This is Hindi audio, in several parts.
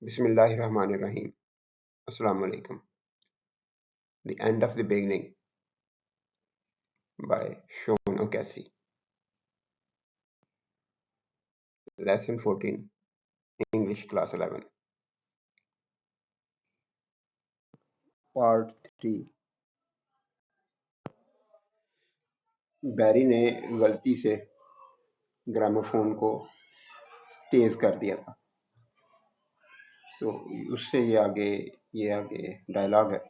Bismillahirrahmanirrahim. Assalamu alaikum. The End of the Beginning by Sean O'Casey. Lesson 14, English Class 11. Part 3. बैरी ने गलती से ग्रामोफोन को तेज कर दिया था, तो उससे ये आगे डायलॉग है।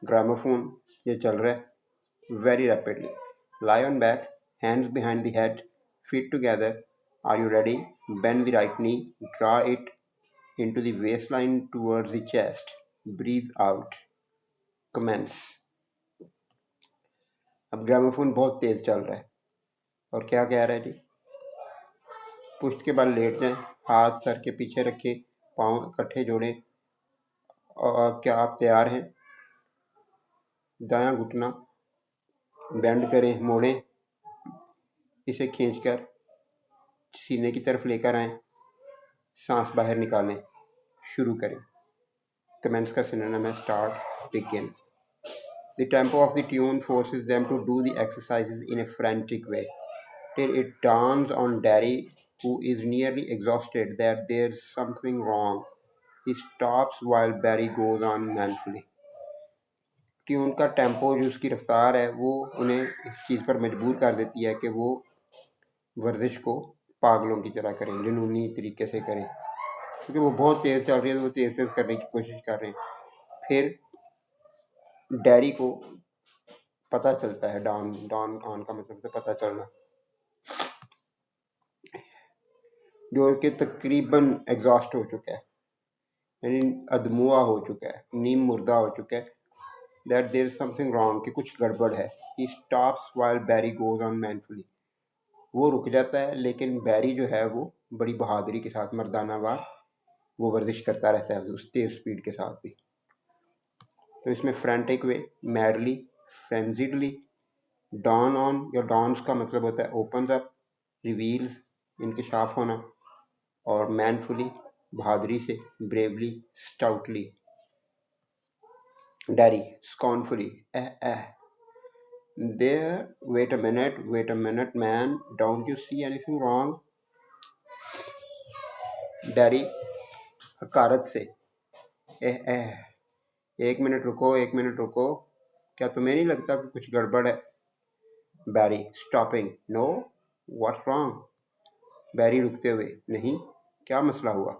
ग्रामोफोन ये चल रहा है very rapidly. Lie on back, hands behind the head, feet together. Are you ready? Bend the right knee, draw it into the waistline towards the chest. Breathe out. Commence. अब ग्रामोफोन बहुत तेज चल रहा है और क्या कह रहा है जी, पुश्त के बल लेट जाएं, हाथ सर के पीछे रखें, पांव इकट्ठे जोड़ें। और क्या आप तैयार हैं? दायां घुटना बेंड करें, मोड़ें, इसे खींचकर सीने की तरफ लेकर आएं, सांस बाहर निकालें, शुरू करें। कमेंस का सिनोनिम है start, begin. The tempo of the tune forces them to do the exercises in a frantic way, till it dawns on Derry, who is nearly exhausted, that there's something wrong. He stops while Barry goes on manfully. Tune का टेम्पो, जो उसकी रफ्तार है, वो उन्हें इस चीज़ पर मजबूर कर देती है कि वो वर्जिश को पागलों की तरह करें, जुनूनी तरीके से करें, क्योंकि वो बहुत तेज़ चल रही है, तो वो तेज़ करने की कोशिश कर रहे हैं। फिर डैरी को पता चलता है, डॉन ऑन का मतलब है पता चलना, जो कि तकरीबन एग्जॉस्ट हो चुका है, यानी अदमुआ हो चुका है, नीम मुर्दा हो चुका है, that there is something wrong, कि कुछ गड़बड़ है। He stops while Barry goes on manfully, वो रुक जाता है, लेकिन बैरी जो है वो बड़ी बहादुरी के साथ, मर्दाना वार, वो वर्जिश करता रहता है उस तेज स्पीड के साथ भी। तो इसमें frantic way, madly, frenziedly, don on या डॉन्स का मतलब होता है ओपन अप, रिवील्स, इंकशाफ होना, और मैनफुली, बहादुरी से, bravely, stoutly, Derry, scornfully, there, wait a minute man, don't you see anything wrong? Derry हकारत से, एक मिनट रुको, क्या तुम्हें नहीं लगता कि कुछ गड़बड़ है? बैरी स्टॉपिंग, नो, व्हाट्स रॉन्ग? बैरी रुकते हुए, नहीं, क्या मसला हुआ?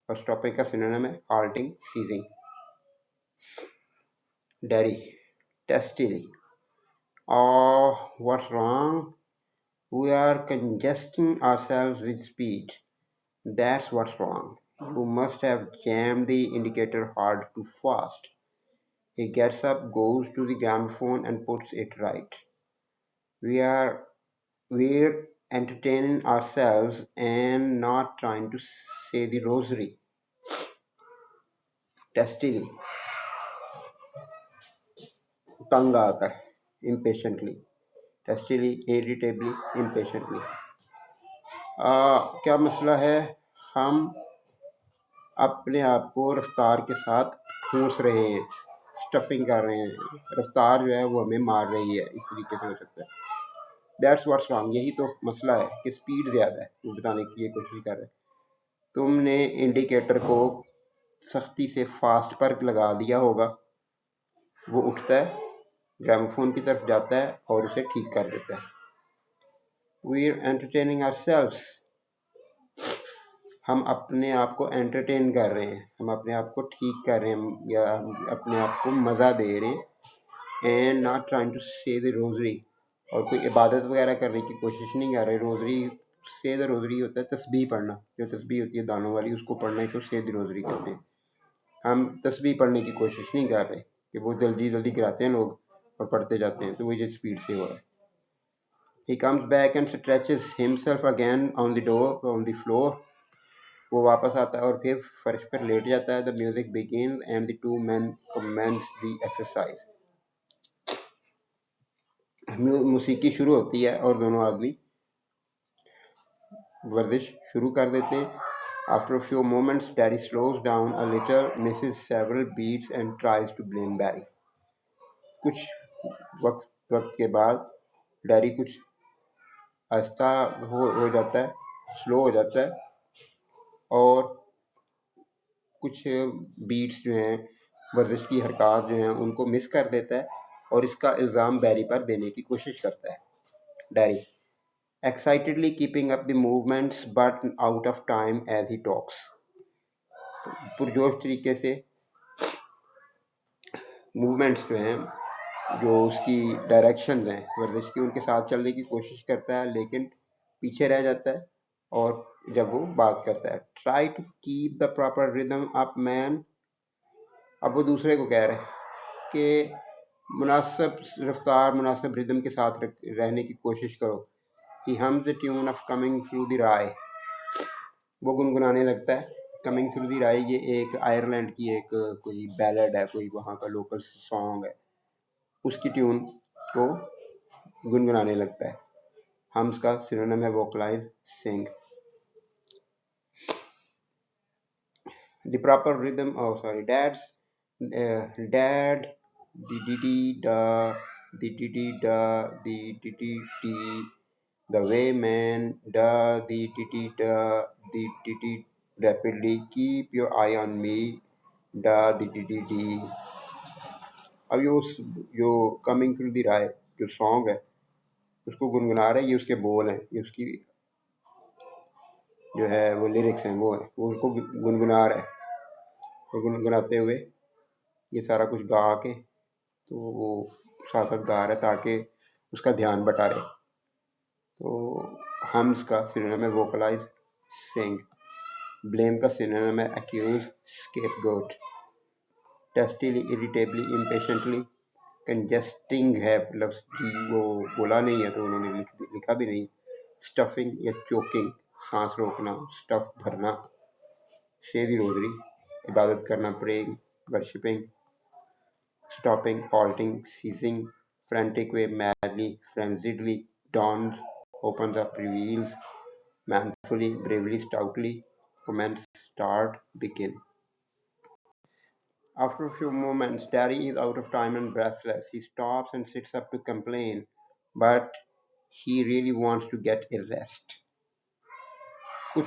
और स्टॉपिंग का सिनोनिम है halting, ceasing. Derry testily, oh, what's wrong? We are congesting ourselves with speed. That's what's wrong. You must have jammed the indicator hard too fast. He gets up, goes to the gramophone and puts it right. We're entertaining ourselves and not trying to say the rosary. Testily, तंग आकर, impatiently. Testily, irritably, impatiently. क्या मसला है? हम अपने आप को रफ्तार के साथ ठूंस रहे हैं, स्टफिंग कर रहे हैं, रफ्तार जो है वो हमें मार रही है, इस तरीके से हो सकता है। दैट्स व्हाट्स रॉन्ग, यही तो मसला है कि स्पीड ज़्यादा है, वो बताने की ये कोशिश कर रहे हैं। तुमने इंडिकेटर को सख्ती से फास्ट पर लगा दिया होगा। वो उठता है, ग्रामोफोन की तरफ जाता है और उसे ठीक कर देता है। वी आर एंटरटेनिंग आवरसेल्व्स, हम अपने आप को एंटरटेन कर रहे हैं, हम अपने आप को ठीक कर रहे हैं, या अपने आप को मज़ा दे रहे हैं। एंड नॉट ट्राइंग टू से द रोजरी, और कोई इबादत वगैरह करने की कोशिश नहीं कर रहे। रोजरी, से द रोजरी होता है तस्बीह पढ़ना, जो तस्बीह होती है दानों वाली, उसको पढ़ने को से द रोजरी कहते हैं। हम तस्बीह पढ़ने की कोशिश नहीं कर रहे कि वो जल्दी जल्दी गिराते हैं लोग और पढ़ते जाते हैं, तो वो ये स्पीड से हो रहा है। He comes back and stretches himself again on the door, on the floor. वो वापस आता है और फिर फर्श पर लेट जाता है। The music begins and the two men commence the exercise. मौसीकी शुरू होती है और दोनों आदमी वर्जिश शुरू कर देते हैं। After a few moments, Daddy slows down a little, misses several beats, and tries to blame Barry. कुछ वक्त वक्त के बाद डैडी कुछ आहिस्ता हो जाता है, स्लो हो जाता है और कुछ बीट्स जो हैं, वर्जिश की हरकत जो हैं, उनको मिस कर देता है और इसका इल्ज़ाम बैरी पर देने की कोशिश करता है। Daddy excitedly keeping up the movements but out of time as he talks. पुरजोश तरीके से मूवमेंट्स जो हैं, जो उसकी डायरेक्शंस हैं वर्जिश की, उनके साथ चलने की कोशिश करता है लेकिन पीछे रह जाता है और जब वो बात करता है try to keep the proper rhythm up man, अब वो दूसरे को कह रहे हैं कि मुनासिब रफ्तार मुनासिब रिदम के साथ रहने की कोशिश करो। He hums the tune of coming through the rye. वो गुनगुनाने लगता है। कमिंग थ्रू दी राय ये एक आयरलैंड की एक कोई बैलेड है, कोई वहाँ का लोकल सॉन्ग है, उसकी ट्यून को गुनगुनाने लगता है। हम्स का सिनोनिम है vocalise, sing. The proper rhythm, oh sorry, dad the diddy da the diddy da the diddy dee, the way man da the diddy da the diddy rapidly, keep your eye on me da the diddy dee। अब ये उस जो कमिंग थ्रू द राय जो सॉन्ग है उसको गुनगुना रहा है, ये उसके बोल हैं, ये उसकी जो है वो लिरिक्स हैं, वो है वो उसको गुनगुना रहा है और गुनगुनाते हुए ये सारा कुछ गा के तो वो साथ साथ गा रहा है ताकि उसका ध्यान बटा रहे। तो हम्स का सिनोनिम है वोकलाइज, सिंग। ब्लेम का सिनोनिम है एक्यूज, स्केपगोट। टेस्टिली, इरिटेबली, इम्पेशेंटली, कंजेस्टिंग है लफ्ज जी वो बोला नहीं है तो उन्होंने लिखा भी नहीं। स्टफिंग या चोकिंग, सांस रोकना, स्टफ भरना। शेदी रोजरी, इबादत करना, praying, worshipping. Stopping, halting, ceasing, frantic way, madly, frenziedly, dawns, opens up, reveals, manfully, bravely, stoutly, commence, start, begin. After a few moments, Daddy is out of time and breathless. He stops and sits up to complain, but he really wants to get a rest. कुछ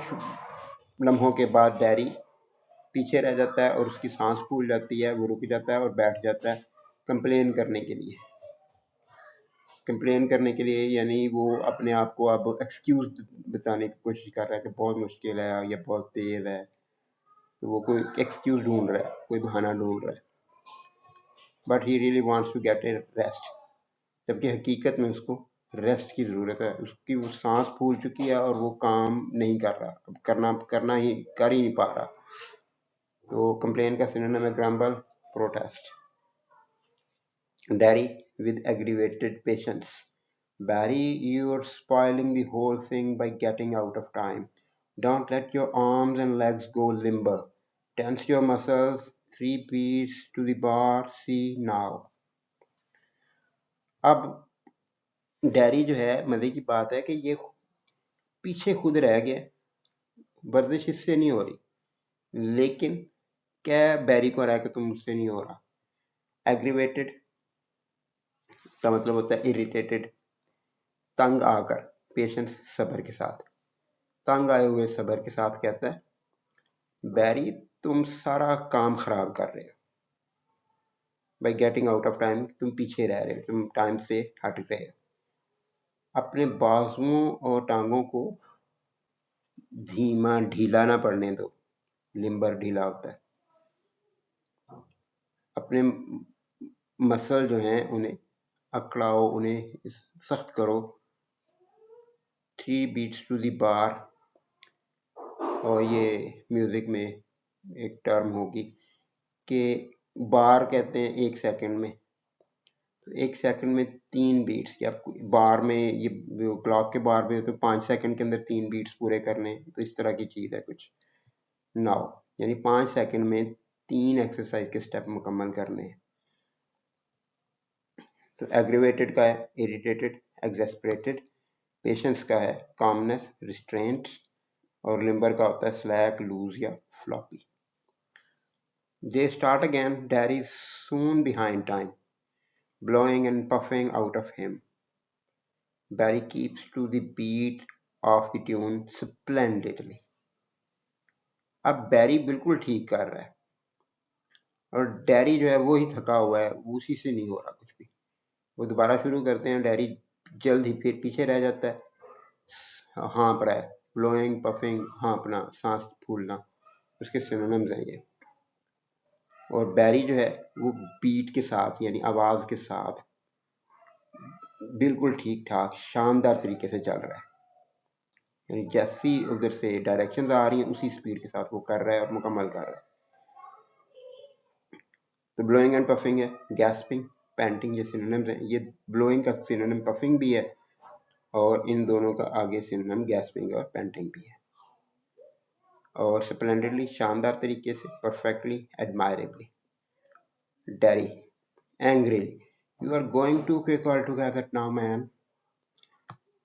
लम्हों के बाद डैडी पीछे रह जाता है और उसकी सांस फूल जाती है, वो रुक जाता है और बैठ जाता है कंप्लेन करने के लिए। कंप्लेन करने के लिए यानी वो अपने आप को अब एक्सक्यूज बताने की कोशिश कर रहा है कि बहुत मुश्किल है या बहुत तेज़ है, तो वो कोई एक्सक्यूज ढूंढ रहा है, कोई बहाना ढूंढ रहा है। But he really wants to get a rest, जबकि हकीकत में उसको रेस्ट की ज़रूरत है। उसकी वो सांस फूल चुकी है और वो काम नहीं कर रहा, अब कर ही नहीं पा रहा। तो कंप्लेन का सिनोनिम है grumble, protest. Daddy with aggravated patience. Barry, you're spoiling the whole thing by getting out of time. Don't let your arms and legs go limber. Tense your muscles. 3 beats to the bar. See now. अब डैरी जो है, मजे की बात है कि ये पीछे खुद रह गया, वर्जिश इससे नहीं हो रही, लेकिन क्या बैरी को रहा कि तुम मुझसे नहीं हो रहा। एग्रीवेटेड का मतलब होता है इरिटेटेड, तंग आकर, पेशेंस सब्र के साथ। तंग आए हुए सब्र के साथ कहता है, बैरी तुम सारा काम खराब कर रहे हो। By getting out of time, तुम पीछे रह रहे हो, तुम टाइम से हट गए हो। अपने बाजुओं और टांगों को धीमा ढीला ना पड़ने दो, लिम्बर ढीला होता है। अपने मसल जो हैं उन्हें अकड़ाओ, उन्हें सख्त करो। 3 बीट्स टू दी बार, और ये म्यूजिक में एक टर्म होगी कि बार कहते हैं 1 सेकंड में, तो 1 सेकंड में 3 बीट्स, या बार में ये क्लॉक के बार में तो 5 सेकंड के अंदर 3 बीट्स पूरे करने, तो इस तरह की चीज़ है कुछ। नाउ यानी 5 सेकंड में 3 एक्सरसाइज के स्टेप मुकम्मल करने हैं। तो एग्रीवेटेड का है इरिटेटेड, एग्जेस्परेटेड। पेशेंस का है कामनेस, रिस्ट्रेंट, और लिम्बर का होता है स्लैक, लूज या floppy. They start again, dairy soon behind time, blowing and puffing out of him. Barry keeps to the beat of the tune splendidly. अब बैरी बिल्कुल ठीक कर रहा है और डैरी जो है वो ही थका हुआ है, उसी से नहीं हो रहा कुछ भी। वो दोबारा शुरू करते हैं, डैरी जल्द ही फिर पीछे रह जाता है, हाँप रहा है, ब्लोइंग, पफिंग, हाँपना, सांस फूलना, उसके सिनोनिम्स हैं ये। और बैरी जो है वो बीट के साथ यानी आवाज के साथ बिल्कुल ठीक ठाक शानदार तरीके से चल रहा है, यानी जैसी उधर से डायरेक्शंस आ रही हैं उसी स्पीड के साथ वो कर रहा है और मुकम्मल कर रहा है। तो ब्लोइंग एंड पफिंग है, गैस्पिंग, पैंटिंग, ये सिनोनिम्स हैं। ये ब्लोइंग का सिनोनिम पफिंग भी है और इन दोनों का आगे सिनोनिम गैस्पिंग और पैंटिंग भी है। और स्प्लेंडेडली, शानदार तरीके से, perfectly, admirably. Derry angrily, you are going too quick all together now man.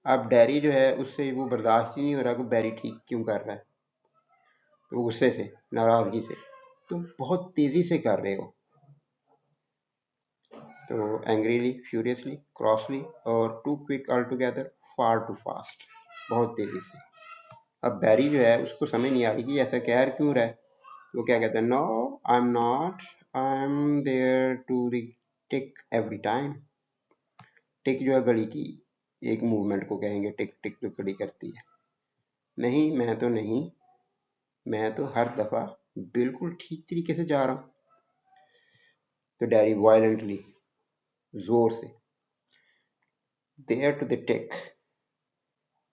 अब डैरी जो है उससे वो बर्दाश्त ही नहीं हो रहा कि बैरी ठीक क्यों कर रहा है, तो गुस्से से, नाराजगी से, तुम बहुत तेजी से कर रहे हो। तो एंग्रीली, फ्यूरियसली, क्रॉसली और too quick all together, far too fast, बहुत तेजी से। अब बैरी जो है उसको समझ नहीं आ रही कि ऐसा कह क्यों रहा है। वो क्या कहता है, no I am not, I am there to the tick every time. Tick जो है घड़ी की एक मूवमेंट को कहेंगे, टिक टिक जो घड़ी करती है। नहीं, मैं तो नहीं, मैं तो हर दफा बिल्कुल ठीक तरीके से जा रहा हूँ। तो डैरी वायलेंटली, जोर से, there to the tick,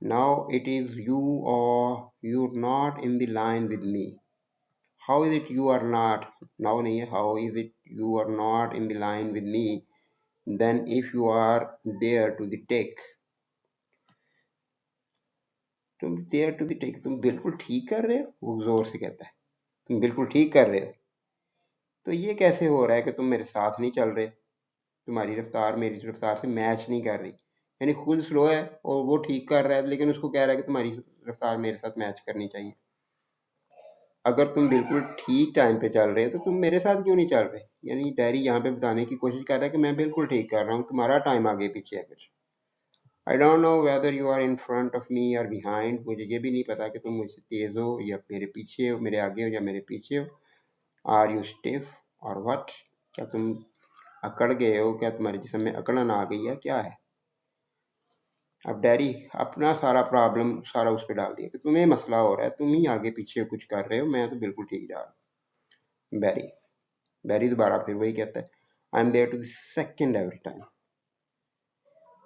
now it is you or you're not in the line with me. How is it you are not, now nahi hai, how is it you are not in the line with me, then if you are there to the tick, तुम देयर टू द टिक, तुम बिल्कुल ठीक कर रहे हो, वो जोर से कहता है, तुम बिल्कुल ठीक कर रहे हो। तो ये कैसे हो रहा है कि तुम मेरे साथ नहीं चल रहे, तुम्हारी रफ्तार मेरी रफ्तार से मैच नहीं कर रही, यानी खुद स्लो है और वो ठीक कर रहा है, लेकिन उसको कह रहा है कि तुम्हारी रफ्तार मेरे साथ मैच करनी चाहिए। अगर तुम बिल्कुल ठीक टाइम पे चल रहे हो तो तुम मेरे साथ क्यों नहीं चल रहे। यानी डैरी यहाँ पे बताने की कोशिश कर रहा है कि मैं बिल्कुल ठीक कर रहा हूँ, तुम्हारा टाइम आगे पीछे है कुछ। I don't know whether you are in front of me और बिहाइंड, मुझे ये भी नहीं पता कि तुम मुझसे तेज हो या मेरे पीछे हो, मेरे आगे हो या मेरे पीछे हो। आर यू स्टिफ और व्हाट, क्या तुम अकड़ गए हो, क्या तुम्हारे जिस्म में अकड़न आ गई है, क्या है। अब डैडी अपना सारा प्रॉब्लम सारा उस पर डाल दिया कि तुम्हें मसला हो रहा है, तुम ही आगे पीछे कुछ कर रहे हो, मैं तो बिल्कुल ठीक जा रहा हूँ। बैरी दोबारा फिर वही कहता है, I am there to the second every time,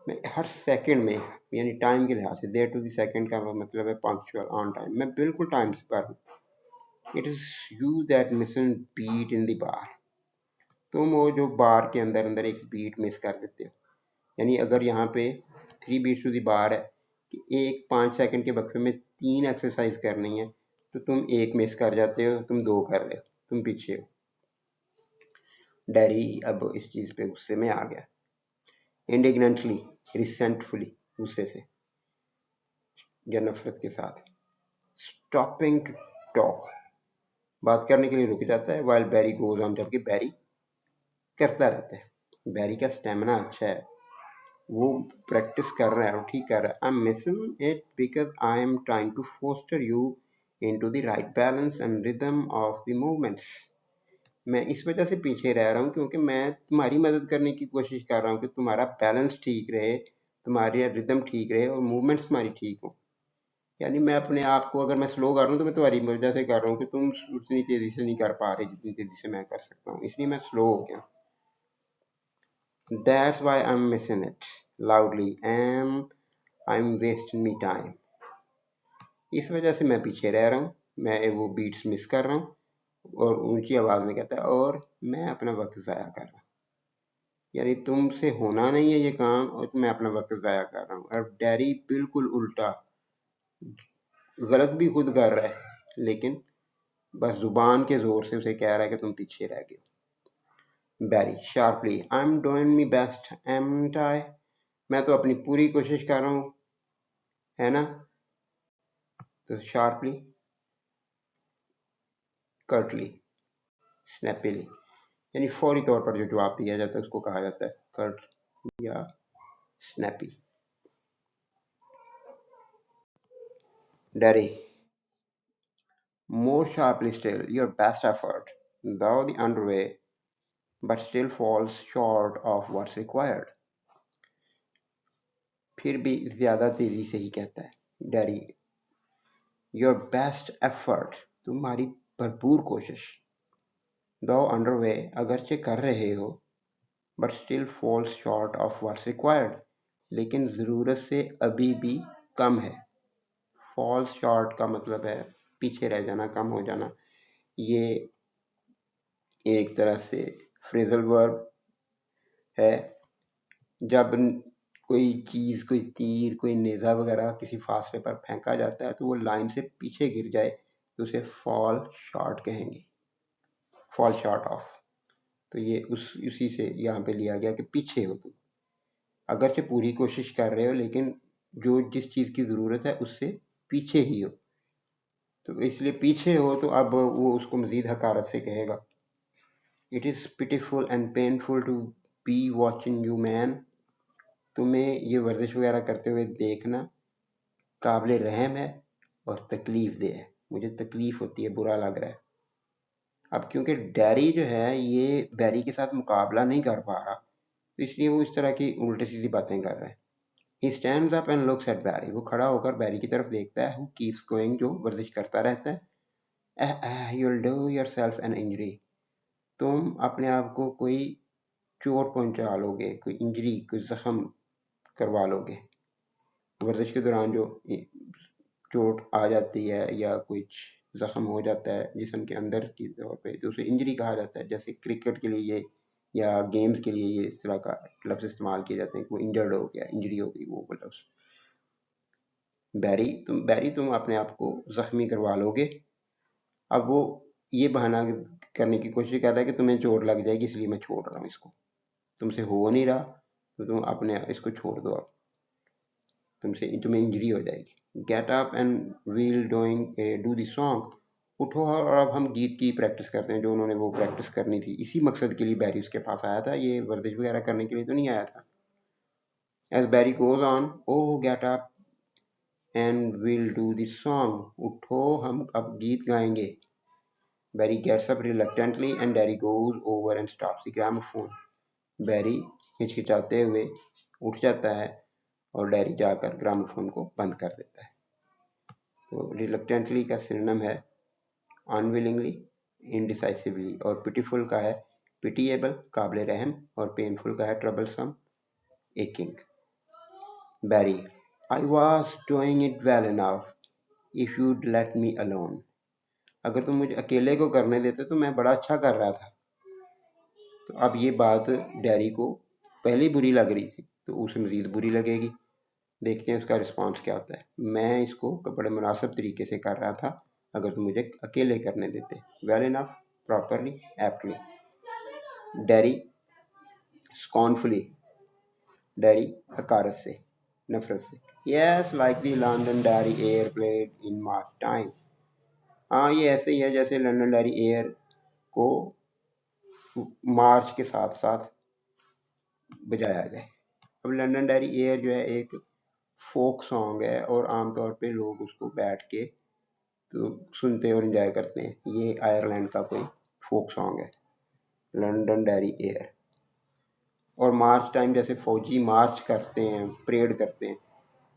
मैं हर सेकंड में, यानी टाइम के लिहाज से, देयर टू द सेकंड का मतलब है पंक्चुअल, ऑन टाइम, मैं बिल्कुल टाइम से पर हूँ। It is you that missing beat in the bar, तुम वो जो बार के अंदर अंदर एक बीट मिस कर देते हो। यानी अगर यहाँ पे 3 बीट्स टू द बार है कि एक 5 सेकंड के वक्फे में 3 एक्सरसाइज करनी है, तो तुम एक मिस कर जाते हो, तुम 2 कर रहे हो, तुम पीछे हो। डैरी अब इस चीज पे गुस्से में आ गया, इंडिग्नेंटली, रिसेंटफुली, गुस्से से या नफरत के साथ। स्टॉपिंग टू टॉक, बात करने के लिए रुक जाता है, वाइल बैरी गोज ऑन, जबकि बैरी करता रहता है। बैरी का स्टेमिना अच्छा है, वो प्रैक्टिस कर रहा है और ठीक कर रहा है। I am missing it because I am trying to foster you into the right balance and rhythm of the movements, मैं इस वजह से पीछे रह रहा हूँ क्योंकि मैं तुम्हारी मदद करने की कोशिश कर रहा हूँ कि तुम्हारा बैलेंस ठीक रहे, तुम्हारी रिदम ठीक रहे और मूवमेंट्स तुम्हारी ठीक हो। यानी मैं अपने आप को अगर मैं स्लो कर रहा हूँ तो मैं तुम्हारी वजह से कर रहा हूँ कि तुम उतनी तेजी से नहीं कर पा रहे जितनी तेजी से मैं कर सकता हूँ, इसलिए मैं स्लो हो गया। That's why I am missing it loudly am I am wasting me time, इस वजह से मैं पीछे रह रहा हूँ, मैं वो बीट्स मिस कर रहा हूँ। और ऊंची आवाज में कहता है, और मैं अपना वक्त ज़ाया कर रहा हूँ, यानी तुमसे होना नहीं है ये काम और मैं अपना वक्त ज़ाया कर रहा हूँ। और डैरी बिल्कुल उल्टा, गलत भी खुद कर रहा है लेकिन बस जुबान के जोर से उसे कह रहा है कि तुम पीछे रह गए। Barry sharply, I am doing me best ain't I, मैं तो अपनी पूरी कोशिश कर रहा हूँ, है ना। तो शार्पली, कर्टली, स्नैपीली, यानी फौरी तौर पर जो जवाब दिया जाता है उसको कहा जाता है कर्ट या snappy. Dairy, more sharply still, your best effort, though the underway, but still falls short of what's required. फिर भी ज्यादा तेजी से ही कहता है डैरी, योर बेस्ट एफर्ट, तुम्हारी भरपूर कोशिश, दो अंडरवे, अगरचे कर रहे हो, but still falls short of what's required, लेकिन ज़रूरत से अभी भी कम है। फॉल्स शॉर्ट का मतलब है पीछे रह जाना, कम हो जाना। ये एक तरह से फ्रेजल वर्ब है। जब कोई चीज़, कोई तीर, कोई नेज़ा वगैरह किसी फासले पर फेंका जाता है तो वो लाइन से पीछे गिर जाए तो उसे फॉल शॉर्ट कहेंगे, फॉल शॉर्ट ऑफ। तो ये उसी से यहाँ पे लिया गया कि पीछे हो तुम, अगरचे पूरी कोशिश कर रहे हो लेकिन जो जिस चीज़ की ज़रूरत है उससे पीछे ही हो, तो इसलिए पीछे हो तो अब वो उसको मज़ीद हकारत से कहेगा। It is pitiful and painful to be watching you man, तुम्हें ये वर्जिश वगैरह करते हुए देखना काबिल रहम है और तकलीफ दे है, मुझे तकलीफ होती है, बुरा लग रहा है। अब क्योंकि डैरी जो है ये बैरी के साथ मुकाबला नहीं कर पा रहा, तो इसलिए वो इस तरह की उल्टी सीधी बातें कर रहा है। He stands up and looks at Barry. वो खड़ा होकर बैरी की तरफ देखता है, who keeps going, जो वर्जिश करता रहता है। You'll do yourself an injury. तुम अपने आप को कोई चोट पहुंचा लोगे, कोई इंजरी, कोई जख्म करवा लोगे। वर्जिश के दौरान जो चोट आ जाती है या कुछ जख्म हो जाता है जिस्म के अंदर की तौर पे, तो उसे इंजरी कहा जाता है। जैसे क्रिकेट के लिए ये या गेम्स के लिए ये इस तरह का लफ्ज़ इस्तेमाल किए जाते हैं कि वो इंजर्ड हो गया, इंजरी हो गई, वो लफ्ज़। बैरी तुम अपने आप को जख्मी करवा लोगे। अब वो ये बहाना करने की कोशिश कर रहा है कि तुम्हें चोट लग जाएगी इसलिए मैं छोड़ रहा हूँ इसको, तुमसे हो नहीं रहा तो तुम अपने इसको छोड़ दो, अब तुम्हें इंजरी हो जाएगी। Get up and we'll do the song, उठो और अब हम गीत की प्रैक्टिस करते हैं। जो उन्होंने वो प्रैक्टिस करनी थी, इसी मकसद के लिए बैरी उसके पास आया था, ये वर्जिश वगैरह करने के लिए तो नहीं आया था। As Barry goes on, oh get up and will do the song, उठो हम अब गीत गाएंगे। Barry gets up reluctantly and Derry goes over and stops the gramophone, Barry हिचकिचाते हुए उठ जाता है और डैरी जाकर ग्रामोफोन को बंद कर देता है। तो रिलक्टेंटली का सिनोनिम है अनविलिंगली, इनडिसाइसिवली, और पिटीफुल का है पिटीएबल, काबिल रहम, और पेनफुल का है troublesome, aching. Barry, I was doing it well enough if you'd let me alone, अगर तुम मुझे अकेले को करने देते तो मैं बड़ा अच्छा कर रहा था। तो अब ये बात डैरी को पहले बुरी लग रही थी तो उसे मज़ीद बुरी लगेगी। देखते हैं उसका रिस्पांस क्या होता है। मैं इसको बड़े मुनासिब तरीके से कर रहा था अगर तुम मुझे अकेले करने देते। Well enough, properly, aptly. Derry, scornfully, Derry हकारत से, नफरत से। Yes, like the Londonderry air played in march time, हाँ ये ऐसे ही है जैसे लंदन डैरी एयर को मार्च के साथ साथ बजाया जाए। अब लंदन डैरी एयर जो है एक फोक सॉन्ग है और आमतौर पे लोग उसको बैठ के तो सुनते और एंजॉय करते हैं। ये आयरलैंड का कोई फोक सॉन्ग है, लंदन डैरी एयर। और मार्च टाइम जैसे फौजी मार्च करते हैं, परेड करते हैं,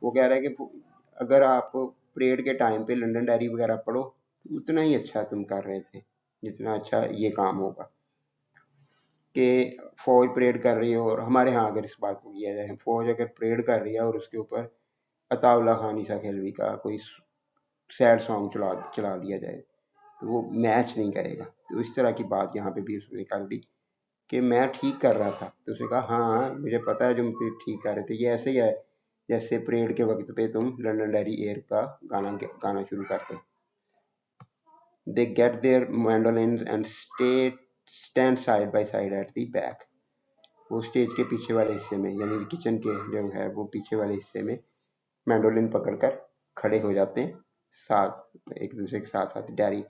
वो कह रहा है कि अगर आप परेड के टाइम पे लंदन डैरी वगैरह पढ़ो तो उतना ही अच्छा तुम कर रहे थे जितना अच्छा ये काम होगा। कि फौज परेड कर रही हो, और हमारे यहाँ अगर इस बात को किया जाए, फौज अगर परेड कर रही है और उसके ऊपर अताउल्ला खान ईसा खेलवी का कोई सैड सॉन्ग चला दिया जाए तो वो मैच नहीं करेगा। तो इस तरह की बात यहाँ पे भी उसने कर दी कि मैं ठीक कर रहा था, तो उसने कहा हाँ मुझे पता है जो मुझे ठीक कर रहे थे। ये ऐसे ही है जैसे परेड के वक्त पे तुम लंदन डैरी एयर का गाना शुरू करते हो। They get there mandolins and stand side by side at the back, वो स्टेज के पीछे वाले हिस्से में यानी किचन के जो है वो पीछे वाले हिस्से में मैंडोलिन पकड़कर खड़े हो जाते हैं साथ, एक दूसरे के साथ साथ। Daddy,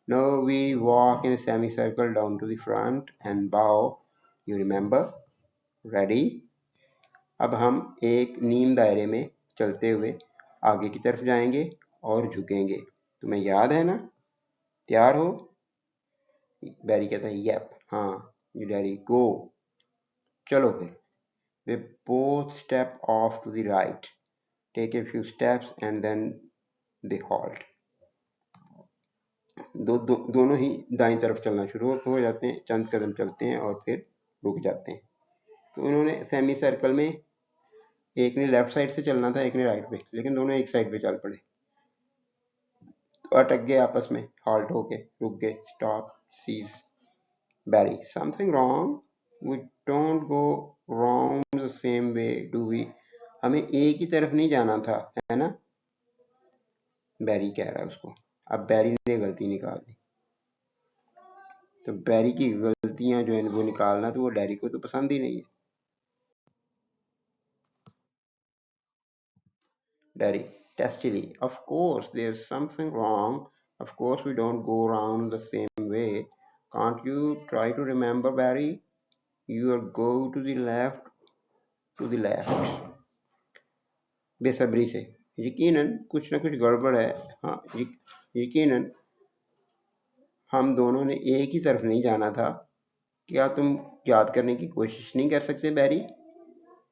no we walk in semi circle down to the front and bow, you remember? Ready? अब हम एक नीम दायरे में चलते हुए आगे की तरफ जाएंगे और झुकेंगे। तुम्हें याद है ना? तैयार हो? बैरी कहता है यप, हाँ। Daddy, go. चलो फिर। वे both step off to the right, take a few steps and then they halt. दोनों ही दाईं तरफ चलना शुरू हो जाते हैं, चंद कदम चलते हैं और फिर रुक जाते हैं। तो उन्होंने सेमी सर्कल में, एक ने लेफ्ट साइड से चलना था, एक ने राइट पे, लेकिन दोनों एक साइड पे चल पड़े, तो अटक गए आपस में, हॉल्ट होके रुक गए, stop, cease. Barry, something wrong? We don't go wrong the same way do we? हमें एक ही तरफ नहीं जाना था, है ना? बैरी कह रहा है उसको। अब बैरी ने गलती निकाल दी, तो बैरी की गलतियां जो है वो निकालना, तो वो डैरी को तो पसंद ही नहीं है। Daddy, testily, of course there's something wrong. Of course we don't go around the same way. Can't you try to remember, Barry? You go to the left, to the left. बेसब्री से, यकीनन कुछ ना कुछ गड़बड़ है। हाँ, यकीनन हम दोनों ने एक ही तरफ नहीं जाना था। क्या तुम याद करने की कोशिश नहीं कर सकते बैरी?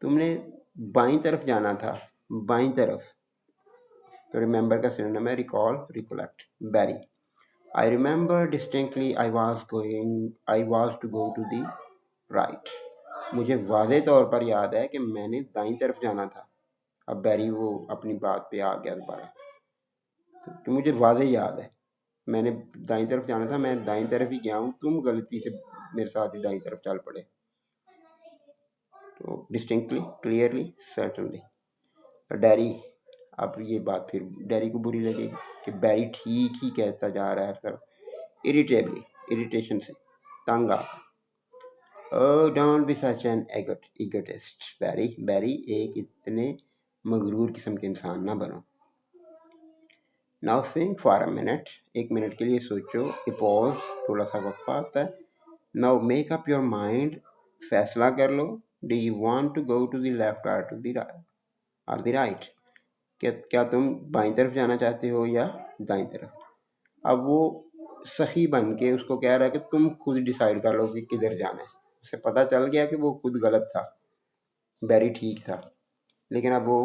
तुमने बाईं तरफ जाना था, बाईं तरफ। तो रिमेंबर का सिनोनिम है recall, recollect. Barry, I remember distinctly I was to go to the right. मुझे वाज़े तौर पर याद है कि मैंने दाईं तरफ जाना था। अब बैरी वो अपनी बात पे आ गया दोबारा, तो मुझे वाज़े याद है, मैंने दाईं तरफ जाना था, मैं दाईं तरफ ही गया हूँ, तुम गलती से मेरे साथ ही दाईं तरफ चल पड़े। तो डिस्टिंक्टली, क्लियरली, सर्टनली। तो डैरी, अब ये बात फिर डैरी को बुरी लगेगी कि बैरी ठीक ही कहता जा रहा है हर तरफ। इरिटेबली, इरिटेशन से, तंग आकर। Oh, don't be such an egotist, बैरी। बैरी, एक इतने मगरूर किस्म के इंसान ना बनो। Now think for a minute, एक मिनट के लिए सोचो। A pause, थोड़ा सा वक्फा आता है। Now make up your mind, फैसला कर लो। Do you want to go to the left or to the right? Or the right? क्या तुम बाईं तरफ जाना चाहते हो या दाईं तरफ? अब वो सही बन के उसको कह रहा है कि तुम खुद डिसाइड कर लो कि किधर जाना है। उसे पता चल गया कि वो खुद गलत था, बैरी ठीक था, लेकिन अब वो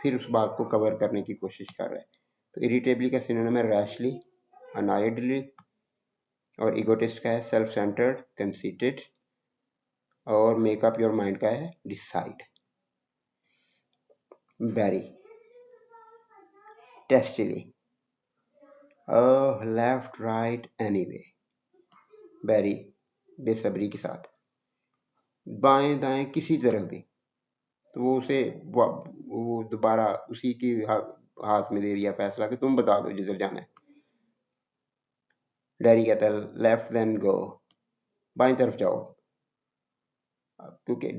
फिर उस बात को कवर करने की कोशिश कर रहा है। तो इरिटेबली का सिनोनिम है रैशली, अनॉयडली, और इगोटिस्ट का है सेल्फ सेंटर्ड, कंसीटेड, और मेक अप योर माइंड का है डिसाइड। बैरी, टेस्टली, लेफ्ट राइट एनीवे। बैरी, बेसब्री के साथ, बाएं दाएं किसी तरफ भी। तो वो उसे वो दोबारा उसी की हाथ में दे दिया फैसला कि तुम बता दो जिधर जाना है। डैडी कहता है लेफ्ट देन गो, बाईं तरफ जाओ। क्योंकि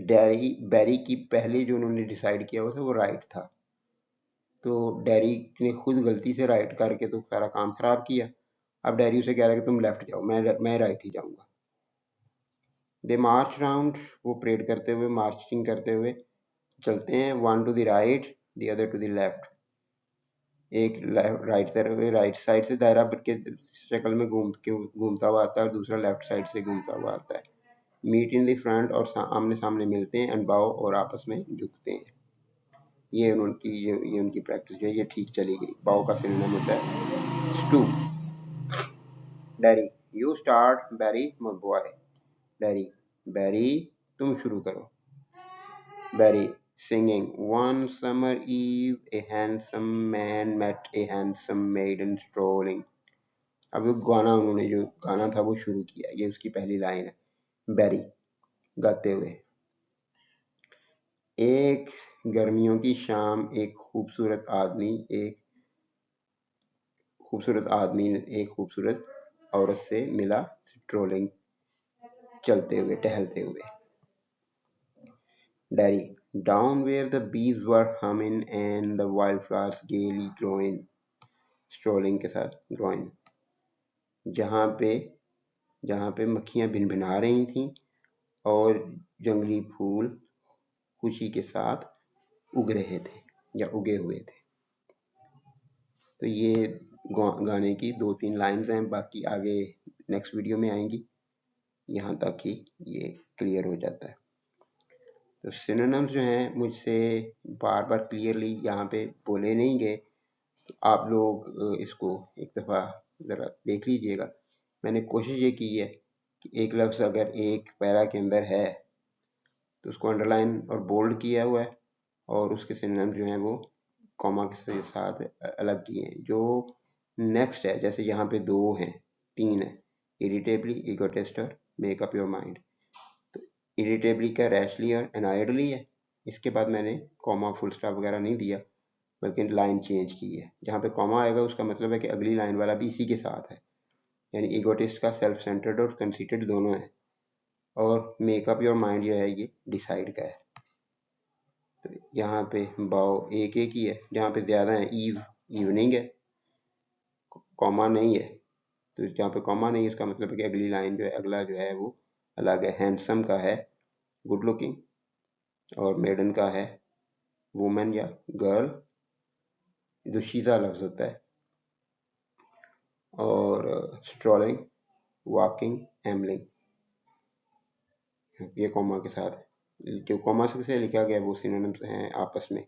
बैरी की पहले जो उन्होंने डिसाइड किया हुआ था वो राइट था, तो डैरी ने खुद गलती से राइट करके तो सारा काम खराब किया। अब डैरी उसे कह रहा है कि तुम लेफ्ट जाओ, मैं राइट ही जाऊंगा। दे मार्च राउंड, वो परेड करते हुए, मार्चिंग करते हुए चलते हैं। One to the right, the other to the left. एक राइट तरफ, राइट साइड से दायरा के शक्ल में घूमता हुआ आता है, और दूसरा लेफ्ट साइड से घूमता हुआ आता है। मीट इन द फ्रंट, और आमने सामने मिलते हैं, एंड बाव, और आपस में झुकते हैं। ये उनकी प्रैक्टिस है, ये ठीक चली गई। बाव का सिनोनिम होता है stoop. Darry, you start. Barry, my boy. Darry, Barry, तुम शुरू करो। बैरी, singing. One summer eve, a handsome man met a handsome maiden strolling. अब वो गाना, उन्होंने जो गाना था वो शुरू किया, ये उसकी पहली लाइन है। बैरी गाते हुए, एक गर्मियों की शाम एक खूबसूरत आदमी एक खूबसूरत औरत से मिला, स्ट्रोलिंग, चलते हुए, टहलते हुए। Daddy, down where the bees were humming and the wildflowers gaily glowing. Strolling के साथ ग्रोइन, जहाँ पे मक्खियाँ भिनभिना रही थीं और जंगली फूल खुशी के साथ उग रहे थे या उगे हुए थे। तो ये गाने की 2-3 लाइन्स हैं, बाकी आगे नेक्स्ट वीडियो में आएंगी। यहाँ तक ही ये क्लियर हो जाता है। तो सिनोनिम्स जो हैं मुझसे बार बार क्लियरली यहाँ पे बोले नहीं गए, तो आप लोग इसको एक दफ़ा ज़रा देख लीजिएगा। मैंने कोशिश ये की है कि एक लफ्ज़ अगर एक पैरा के अंदर है तो उसको अंडरलाइन और बोल्ड किया हुआ है, और उसके सिनोनिम्स जो हैं वो कॉमा के साथ अलग किए हैं। जो नेक्स्ट है, जैसे यहाँ पे 2 हैं, 3 है, इरिटेबली, इगोटिस्ट और मेक अप योर माइंड। तो इरिटेबली का रैशली और एनायडली है। इसके बाद मैंने कॉमा फुल स्टॉप वगैरह नहीं दिया, बल्कि लाइन चेंज की है। जहाँ पे कॉमा आएगा उसका मतलब है कि अगली लाइन वाला भी इसी के साथ है, यानी ईगोटिस्ट का सेल्फ सेंटर्ड और कंसीटेड दोनों है, और मेकअप योर माइंड जो है ये डिसाइड का है। तो यहाँ पे बाव एक ही है, जहाँ पे ज़्यादा है ईव इवनिंग है, कॉमा नहीं है। तो जहाँ पे कॉमा नहीं है उसका मतलब है कि अगली लाइन जो है, अगला जो है वो अलग है। हैंडसम का है गुड लुकिंग, और मेडन का है वुमेन या गर्ल, जो शीज़ा लफ्ज़ होता है, और स्ट्रॉलिंग, वॉकिंग, एमलिंग, ये कॉमा के साथ है। जो कॉमा से लिखा गया वो सिनोनिम्स हैं आपस में,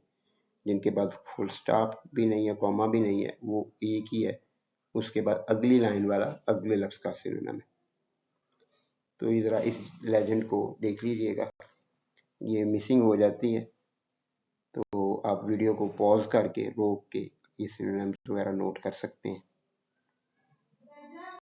जिनके बाद फुल स्टॉप भी नहीं है, कॉमा भी नहीं है, वो एक ही है, उसके बाद अगली लाइन वाला अगले लफ्ज़ का सिनोनिम है। तो ज़रा इस लेजेंड को देख लीजिएगा, ये मिसिंग हो जाती है, तो आप वीडियो को पॉज करके रोक के ये सिनोनिम्स वगैरह नोट कर सकते हैं।